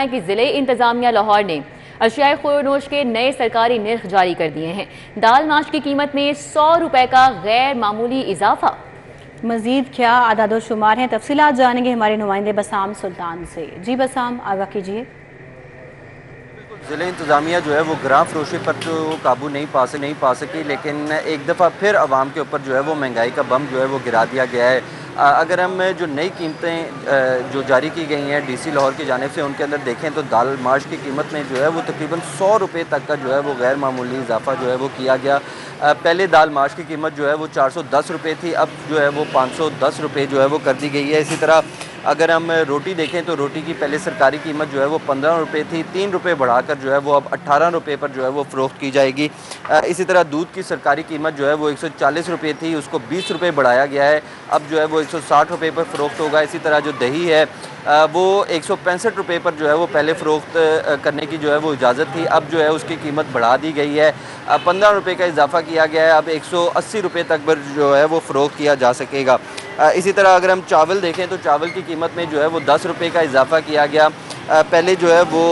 कि जिले इंतजामिया लाहौर ने अशियाए खुर्नोश के नए सरकारी निर्ख जारी कर दिए हैं। दाल माश की कीमत में 100 रुपए का गैर मामूली इजाफा। मजीद क्या आदाद शुमार हैं, तफसीलात जानेंगे हमारे नुमाइंदे बसाम सुल्तान से। जी बसाम, आगाह कीजिए। ज़िले इंतज़ामिया जो है वो ग्रां फरोशी पर तो काबू नहीं पा सकी, लेकिन एक दफ़ा फिर आवाम के ऊपर जो है वो महंगाई का बम जो है वो गिरा दिया गया है। अगर हम जो नई कीमतें जो जारी की गई हैं डीसी लाहौर की जानिब से, उनके अंदर देखें तो दाल माश की कीमत में जो है वो तकरीबन 100 रुपये तक का जो है वो गैर मामूली इजाफा जो है वो किया गया। पहले दाल माश की कीमत जो है वो 410 रुपये थी, अब जो है वो 510 रुपये जो है वो कर दी गई है। इसी तरह अगर हम रोटी देखें तो रोटी की पहले सरकारी कीमत जो है वो 15 रुपये थी, 3 रुपये बढ़ाकर जो है वो अब 18 रुपये पर जो है वो फ़रोख्त की जाएगी। इसी तरह दूध की सरकारी कीमत जो है वो 140 रुपये थी, उसको 20 रुपये बढ़ाया गया है, अब जो है वो 160 रुपये पर फ़रोख्त होगा। इसी तरह जो दही है वो 165 रुपये पर जो है वो पहले फ़रोख्त करने की जो है वो इजाज़त थी, अब जो है उसकी कीमत बढ़ा दी गई है। 15 रुपये का इजाफा किया गया है, अब 180 रुपये तक पर जो है वो फ़रोख्त किया जा सकेगा। इसी तरह अगर हम चावल देखें तो चावल की कीमत में जो है वो 10 रुपये का इजाफा किया गया। पहले जो है वो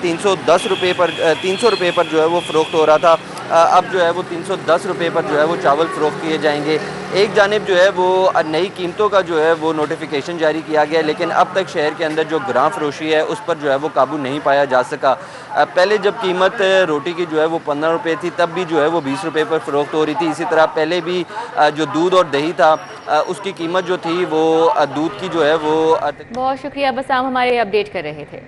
310 रुपये पर 300 रुपये पर जो है वो फ़रोख्त हो रहा था, अब जो है वो 310 रुपये पर जो है वो चावल फ़रोख्त किए जाएंगे। एक जानिब जो है वो नई कीमतों का जो है वो नोटिफिकेशन जारी किया गया, लेकिन अब तक शहर के अंदर जो ग्रां फरोशी है उस पर जो है वो काबू नहीं पाया जा सका। पहले जब कीमत रोटी की जो है वो 15 रुपये थी, तब भी जो है वो 20 रुपये पर फ़रोख्त हो रही थी। इसी तरह पहले भी जो दूध और दही था उसकी कीमत जो थी वो दूध की जो है वो। बहुत शुक्रिया बसाम, हमारे अपडेट कर रहे थे।